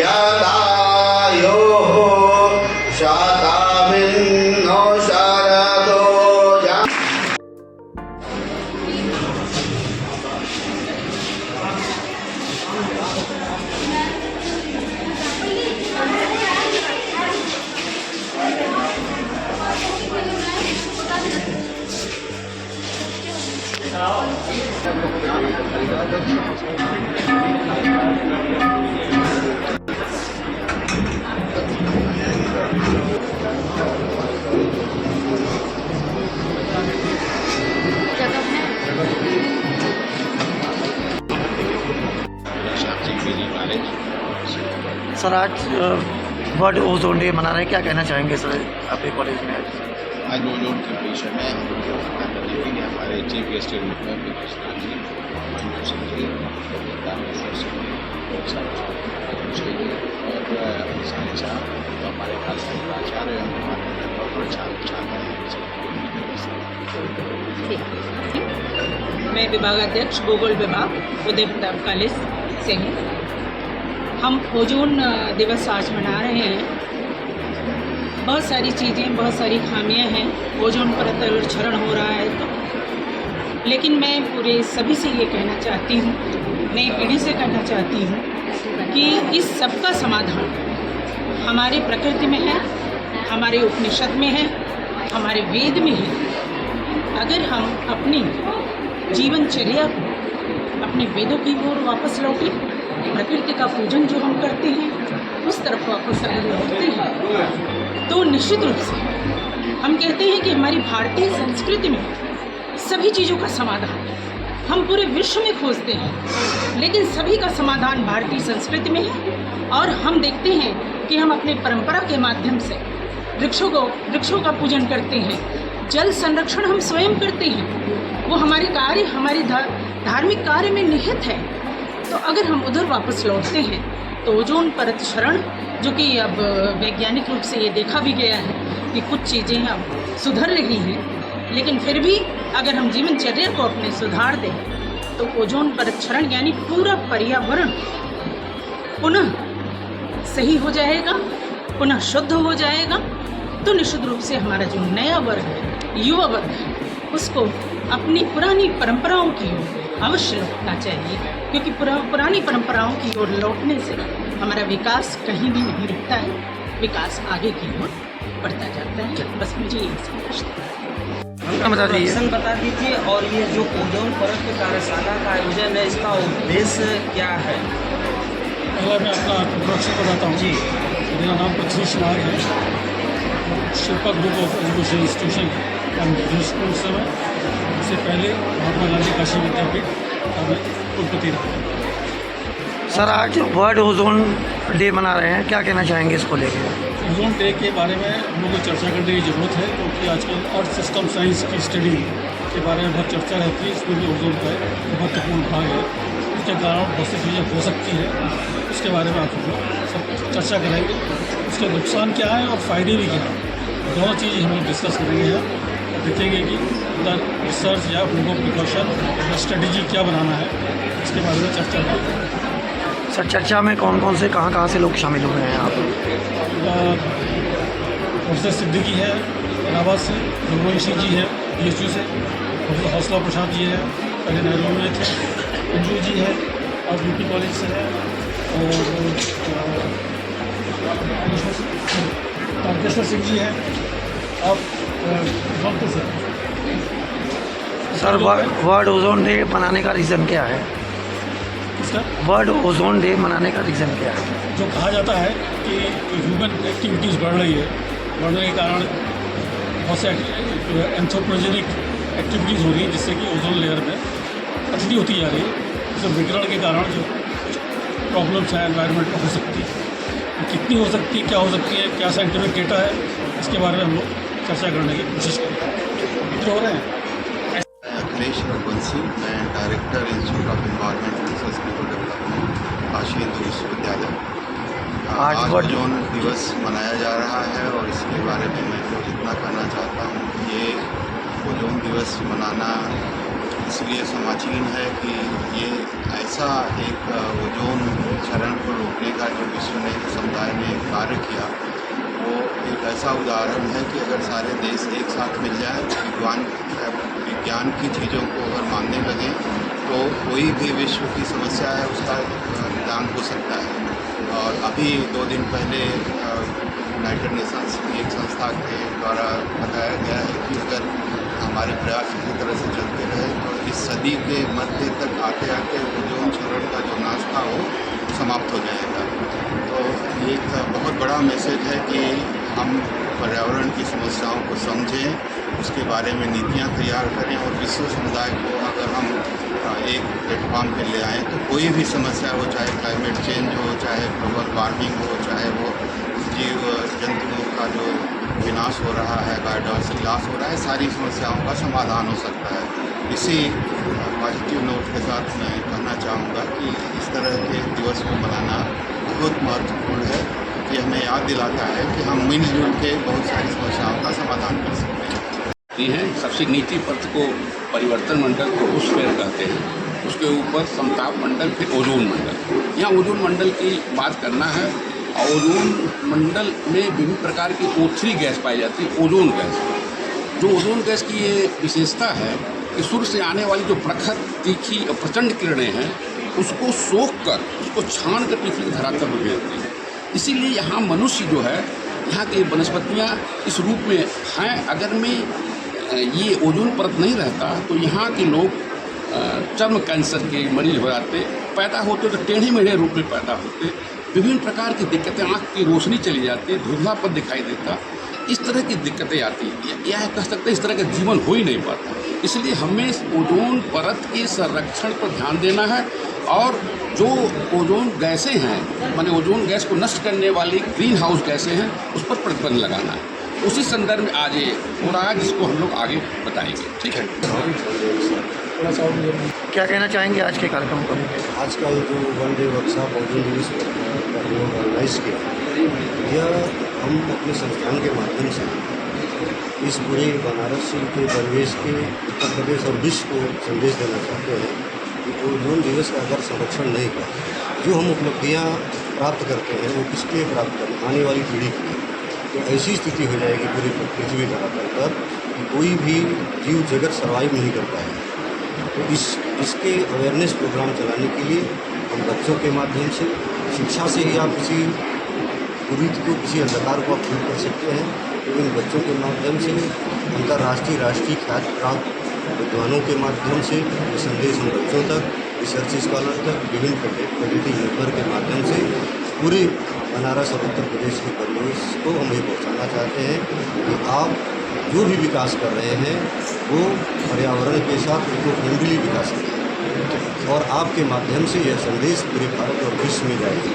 यदायोः शतमिन्नो शरदो sir आज world ozone day मना रहे हैं, क्या कहना चाहेंगे सर आपके कॉलेज में? आज ओजोन के विषय में हम लोग बात देखेंगे। हमारे चीफ गेस्ट के रूप में विकासनाथ जी, मंजू सिंह जी, दामेश्वर सिंह जी, बहुत सारे और सारे साहब तो हमारे खास आचार्य हमारे बहुत छात्र हैं। मैं विभागाध्यक्ष भूगोल विभाग उदय प्रताप कॉलेज से हूँ। हम ओजोन दिवस आज मना रहे हैं। बहुत सारी चीज़ें, बहुत सारी खामियां हैं, ओजोन परत क्षरण हो रहा है तो, लेकिन मैं पूरे सभी से ये कहना चाहती हूँ, नई पीढ़ी से कहना चाहती हूँ कि इस सब का समाधान हमारे प्रकृति में है, हमारे उपनिषद में है, हमारे वेद में है। अगर हम अपनी जीवनचर्या को अपने वेदों की ओर वापस लौटें, प्रकृति का पूजन जो हम करते हैं उस तरफ वापस अगर लौटते हैं तो निश्चित रूप से हम कहते हैं कि हमारी भारतीय संस्कृति में सभी चीज़ों का समाधान हम पूरे विश्व में खोजते हैं, लेकिन सभी का समाधान भारतीय संस्कृति में है। और हम देखते हैं कि हम अपने परंपरा के माध्यम से वृक्षों का पूजन करते हैं, जल संरक्षण हम स्वयं करते हैं, वो हमारे कार्य, हमारी धार्मिक कार्य में निहित है। तो अगर हम उधर वापस लौटते हैं तो ओजोन परत क्षरण, जो कि अब वैज्ञानिक रूप से ये देखा भी गया है कि कुछ चीज़ें अब सुधर रही हैं, लेकिन फिर भी अगर हम जीवनचर्या को अपने सुधार दें तो ओजोन परत क्षरण यानी पूरा पर्यावरण पुनः सही हो जाएगा, पुनः शुद्ध हो जाएगा। तो निश्चित रूप से हमारा जो नया वर्ग है, युवा वर्ग है, उसको अपनी पुरानी परंपराओं की ओर अवश्य लौटना चाहिए, क्योंकि पुरानी परंपराओं की ओर लौटने से हमारा विकास कहीं भी नहीं रुकता है, विकास आगे की ओर बढ़ता जाता है। बस मुझे यही समझता है। बता दीजिए। और ये जो ओजोन परत कार्यशाला का आयोजन है, इसका उद्देश्य क्या है? पहले मैं अपना इंट्रोडक्शन बताता हूँ जी। मेरा नाम पृथ्वीश नाग है, Shilpa group of education institution and school से मैं इससे पहले महात्मा गांधी काशी विद्यापीठ का मैं कुलपति रहा। सर आज वर्ल्ड ओजोन डे मना रहे हैं, क्या कहना चाहेंगे इसको लेकर? ओजोन डे के बारे में हम लोगों को चर्चा करने की ज़रूरत है, क्योंकि आजकल अर्थ सिस्टम साइंस की स्टडी के बारे में बहुत चर्चा रहती है। इसमें भी ओजोन का महत्वपूर्ण भाग है, उसके कारण बहुत सी चीज़ें हो सकती है, उसके बारे में आप लोग सब चर्चा करेंगे। उसके नुकसान क्या है और फ़ायदे भी क्या हैं, दोनों चीज़ें हम लोग डिस्कस करेंगे और देखेंगे कि उधर रिसर्च या उनको प्रिकॉशन या स्ट्रेटजी क्या बनाना है, इसके बारे में चर्चा करेंगे। सर चर्चा में कौन कौन से कहाँ से लोग शामिल हुए हैं आप? प्रोफेसर सिद्दीकी है इलाहाबाद से, जोगवंशी जी है BHU से, प्रोफेसर हौसला प्रसाद जी है, पहले नेहरू में थे, मंजू जी है और UP कॉलेज से है, और तारकेश्वर सिंह जी है और जौनपुर से। सर वर्ल्ड ओजोन डे मनाने का रीज़न क्या है? इसका वर्ल्ड ओजोन डे मनाने का रीज़न क्या है? जो कहा जाता है कि ह्यूमन एक्टिविटीज़ बढ़ रही है, बढ़ने के कारण बहुत से एंथ्रोपोजेनिक एक्टिविटीज़ हो रही है, जिससे कि ओजोन लेयर में पतली होती जा रही है। इससे विकिरण के कारण जो प्रॉब्लम्स हैं एनवायरनमेंट में हो सकती है, कितनी हो सकती है, क्या हो सकती है, क्या साइंटिफिक डेटा है, इसके बारे में हम लोग चर्चा करने की कोशिश करेंगे। जो हो रहे हैं अखिलेश रघुवंशी, मैं director institute of environment research people development, Kashi Hindu विश्वविद्यालय। आज ओजोन दिवस मनाया जा रहा है और इसके बारे में मैं तो इतना कहना चाहता हूँ कि ये ओजोन दिवस मनाना इसलिए समाचीन है कि ये ऐसा एक ओजोन क्षरण को रोकने का जो विश्व ने समुदाय ने कार्य किया, वो एक ऐसा उदाहरण है कि अगर सारे देश एक साथ मिल जाए, विज्ञान की चीज़ों को अगर मानने लगें, तो कोई भी विश्व की समस्या है उसका निदान हो सकता है। और अभी 2 दिन पहले यूनाइटेड नेशंस की एक संस्था के द्वारा बताया गया है कि अगर हमारे प्रयास इसी तरह से चलते रहे तो इस सदी के मध्य तक आते आते ओजोन क्षरण का जो नाश था वो समाप्त हो जाएगा। तो ये एक बहुत बड़ा मैसेज है कि हम पर्यावरण की समस्याओं को समझें, उसके बारे में नीतियाँ तैयार करें और विश्व समुदाय को अगर हम एक प्लेटफॉर्म पे ले आएँ तो कोई भी समस्या हो, चाहे क्लाइमेट चेंज हो, चाहे ग्लोबल वार्मिंग हो, चाहे वो जीव जंतुओं का जो विनाश हो रहा है, बायोडाइवर्सिटी लॉस हो रहा है, सारी समस्याओं का समाधान हो सकता है। इसी पॉजिटिव नोट के साथ मैं कहना चाहूँगा कि इस तरह के दिवस को मनाना बहुत महत्वपूर्ण है कि हमें याद दिलाता है कि हम मिलजुल के बहुत सारी समस्याओं का समाधान कर सकते हैं। है सबसे नीचे परत को परिवर्तन मंडल को ओजोस्फीयर कहते हैं, उसके ऊपर समताप मंडल, फिर ओजोन मंडल। यहाँ ओजोन मंडल की बात करना है। ओजोन मंडल में विभिन्न प्रकार की O3 गैस पाई जाती है। ओजोन गैस, जो ओजोन गैस की ये विशेषता है कि सूर्य से आने वाली जो प्रखर, तीखी और प्रचंड किरणें हैं उसको सोख कर, उसको छान कर पृथ्वी की धरातल पर भेजती है। इसीलिए यहाँ मनुष्य जो है, यहाँ की वनस्पतियाँ इस रूप में हैं। अगर में ये ओजोन परत नहीं रहता तो यहाँ के लोग चर्म कैंसर के मरीज हो जाते, पैदा होते तो टेढ़े मेढ़े रूप में पैदा होते, विभिन्न प्रकार की दिक्कतें, आँख की रोशनी चली जाती, धुंधलापन दिखाई देता, इस तरह की दिक्कतें आती। यह कह सकते इस तरह का जीवन हो ही नहीं पाता। इसलिए हमें ओजोन परत के संरक्षण पर ध्यान देना है और जो ओजोन गैसें हैं, माने ओजोन गैस को नष्ट करने वाली ग्रीन हाउस गैसें हैं, उस पर प्रतिबंध लगाना है। उसी संदर्भ में आज ये हो रहा है, जिसको हम लोग आगे बताएंगे। ठीक है, क्या कहना चाहेंगे आज के कार्यक्रम को लेकर? आज का जो वन डे वर्कशॉप ओजोन दिवस का जो ऑर्गेनाइज किया, यह हम अपने संस्थान के माध्यम से इस पूरे बनारस के परिवेश के, उत्तर प्रदेश और विश्व को संदेश देना चाहते हैं कि ओजोन दिवस का अगर संरक्षण नहीं हुआ, जो हम उपलब्धियाँ प्राप्त करते हैं वो किसके लिए प्राप्त करें? आने वाली पीढ़ी के लिए। तो ऐसी स्थिति हो जाएगी पूरी पृथ्वी धरातल पर कि कोई भी जीव जगत सर्वाइव नहीं कर पाएगा। तो इसके अवेयरनेस प्रोग्राम चलाने के लिए हम बच्चों के माध्यम से, शिक्षा से ही आप किसी कुरीति को, किसी अंधकार को आप दूर कर सकते हैं। तो इन बच्चों के माध्यम से, अंतर्राष्ट्रीय राष्ट्रीय ख्याति प्राप्त विद्वानों के माध्यम से ये संदेश हम बच्चों तक, रिसर्च स्कॉलर तक, विभिन्न फैकल्टी मेंबर के माध्यम से पूरे बनारस और उत्तर प्रदेश के परिवेश को हम ये पहुँचाना चाहते हैं कि आप जो भी विकास कर रहे हैं वो पर्यावरण के साथ इको फ्रेंडली विकास करें और आपके माध्यम से यह संदेश पूरे भारत और विश्व में जाएगा।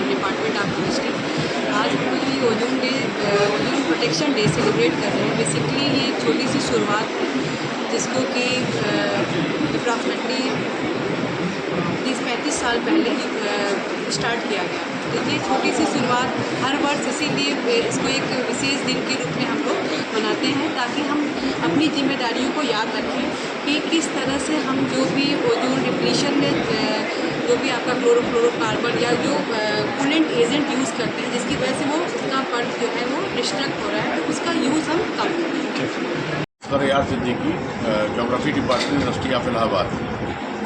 डिपार्टमेंट ऑफ केमिस्ट्री आज हम लोग ये ozone day, ozone protection day celebrate कर रहे हैं। बेसिकली ये एक छोटी सी शुरुआत है जिसको कि अप्रॉक्सीमेटली 30-35 साल पहले स्टार्ट किया गया। तो ये छोटी सी शुरुआत हर वर्ष इसीलिए इसको एक विशेष दिन के रूप में हम लोग मनाते हैं ताकि हम अपनी जिम्मेदारियों को याद रखें कि किस तरह से हम जो भी ओजोन डिप्लीशन में जो भी आपका क्लोरोफ्लोरोकार्बन या जो कूलेंट एजेंट यूज़ करते हैं जिसकी वजह से वो उसका परत जो है वो डिस्ट्रक्ट हो रहा है, तो उसका यूज़ हम कम करें। सर यार Siddiqui, geography department, university of Allahabad.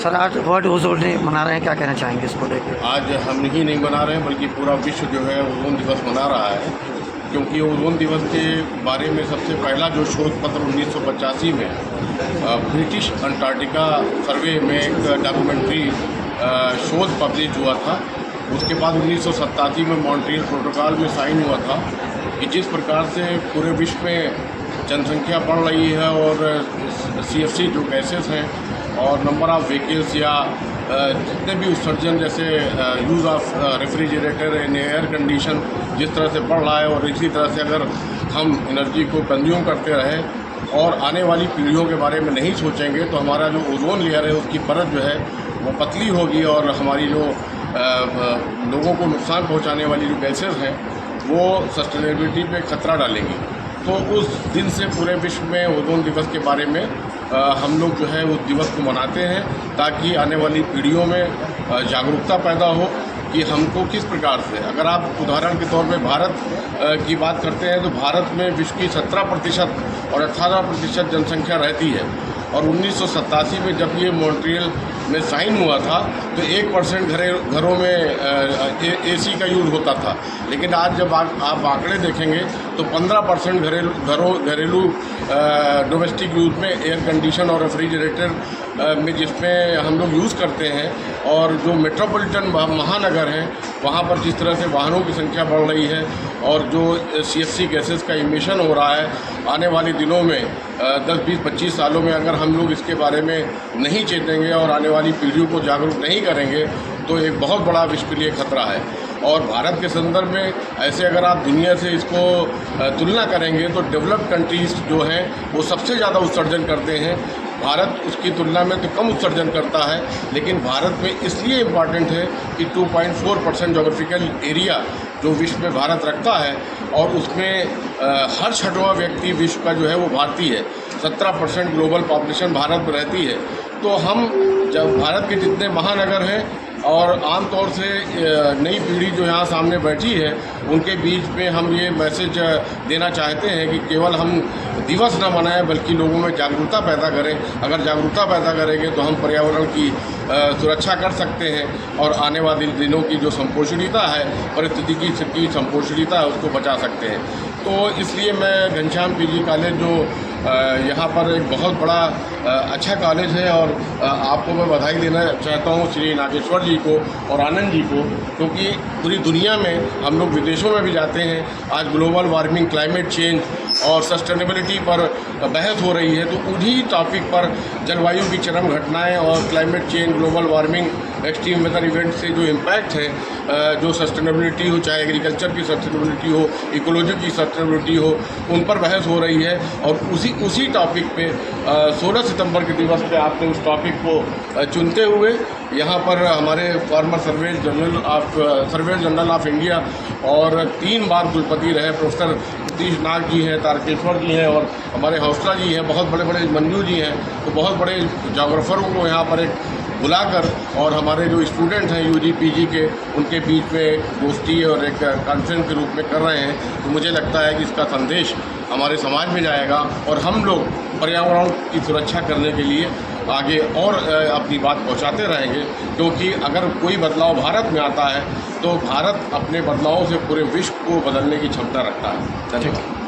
Sir आज वर्ल्ड ओजोन डे मना रहे हैं, क्या कहना चाहेंगे इसको लेकर? आज हम ही नहीं मना रहे हैं बल्कि पूरा विश्व जो है ओजोन दिवस मना रहा है, क्योंकि ओजोन दिवस के बारे में सबसे पहला जो शोध पत्र 1985 में ब्रिटिश अंटार्कटिका सर्वे में एक डॉक्यूमेंट्री शोध पब्लिश हुआ था। उसके बाद 1987 में मॉन्ट्रियल प्रोटोकॉल में साइन हुआ था कि जिस प्रकार से पूरे विश्व में जनसंख्या बढ़ रही है और CFC जो गैसेस हैं और नंबर ऑफ़ व्हीकल्स या जितने भी उत्सर्जन जैसे use of refrigerator and air condition जिस तरह से बढ़ रहा है, और इसी तरह से अगर हम एनर्जी को कंज्यूम करते रहें और आने वाली पीढ़ियों के बारे में नहीं सोचेंगे तो हमारा जो ओजोन लेयर है उसकी परत जो है वो पतली होगी और हमारी जो लोगों को नुकसान पहुंचाने वाली जो गैसेस हैं वो सस्टेनेबिलिटी पे खतरा डालेंगी। तो उस दिन से पूरे विश्व में ओजोन दिवस के बारे में हम लोग जो है उस दिवस को मनाते हैं, ताकि आने वाली पीढ़ियों में जागरूकता पैदा हो कि हमको किस प्रकार से, अगर आप उदाहरण के तौर पे भारत की बात करते हैं तो भारत में विश्व की 17% और 18% जनसंख्या रहती है, और 1987 में जब ये मॉन्ट्रियल में साइन हुआ था तो 1% घरों में एसी का यूज़ होता था, लेकिन आज जब आप आंकड़े देखेंगे तो 15% घरेलू डोमेस्टिक यूज़ में एयर कंडीशन और रेफ्रिजरेटर में जिसमें हम लोग यूज़ करते हैं, और जो मेट्रोपॉलिटन महानगर हैं वहाँ पर जिस तरह से वाहनों की संख्या बढ़ रही है और जो CFC गैसेस का इमिशन हो रहा है, आने वाले दिनों में 10, 20, 25 सालों में अगर हम लोग इसके बारे में नहीं चेतेंगे और आने वाली पीढ़ियों को जागरूक नहीं करेंगे तो एक बहुत बड़ा विश्व के लिए खतरा है। और भारत के संदर्भ में ऐसे अगर आप दुनिया से इसको तुलना करेंगे तो डेवलप्ड कंट्रीज़ जो हैं वो सबसे ज़्यादा उत्सर्जन करते हैं, भारत उसकी तुलना में तो कम उत्सर्जन करता है, लेकिन भारत में इसलिए इम्पॉर्टेंट है कि 2.4% जोग्राफिकल एरिया जो विश्व में भारत रखता है, और उसमें हर 6वां व्यक्ति विश्व का जो है वो भारतीय है, 17% ग्लोबल पॉपुलेशन भारत में रहती है। तो हम जब भारत के जितने महानगर हैं और आमतौर से नई पीढ़ी जो यहाँ सामने बैठी है उनके बीच में हम ये मैसेज देना चाहते हैं कि केवल हम दिवस न मनाएं बल्कि लोगों में जागरूकता पैदा करें। अगर जागरूकता पैदा करेंगे तो हम पर्यावरण की सुरक्षा कर सकते हैं और आने वाले दिनों की जो संपोषणीयता है, परिस्थिति की संपोषणीयता है, उसको बचा सकते हैं। तो इसलिए मैं घनश्याम पीजी कॉलेज जो यहाँ पर एक बहुत बड़ा अच्छा कॉलेज है, और आपको मैं बधाई देना चाहता हूँ श्री नागेश्वर जी को और आनंद जी को, क्योंकि पूरी दुनिया में हम लोग विदेशों में भी जाते हैं, आज ग्लोबल वार्मिंग, क्लाइमेट चेंज और सस्टेनेबिलिटी पर बहस हो रही है, तो उन्हीं टॉपिक पर जलवायु की चरम घटनाएं और climate change, global warming, extreme weather event से जो इम्पैक्ट है, जो सस्टेनेबिलिटी हो, चाहे एग्रीकल्चर की सस्टेनेबिलिटी हो, इकोलॉजी की सस्टेनेबिलिटी हो, उन पर बहस हो रही है। और उसी टॉपिक पे 16 सितंबर के दिवस पे आपने उस टॉपिक को चुनते हुए यहाँ पर हमारे farmer surveyor general of India और 3 बार कुलपति रहे प्रोफेसर सतीश नाग जी हैं, तारकेश्वर जी हैं, और हमारे हौसला जी हैं, बहुत बड़े बड़े मंजू जी हैं, तो बहुत बड़े जोग्राफरों को यहाँ पर एक बुलाकर और हमारे जो स्टूडेंट हैं UG PG के, उनके बीच में एक गोष्ठी और एक कॉन्फ्रेंस के रूप में कर रहे हैं। तो मुझे लगता है कि इसका संदेश हमारे समाज में जाएगा और हम लोग पर्यावरण की सुरक्षा करने के लिए आगे और अपनी बात पहुंचाते रहेंगे, क्योंकि अगर कोई बदलाव भारत में आता है तो भारत अपने बदलावों से पूरे विश्व को बदलने की क्षमता रखता है। धन्यवाद।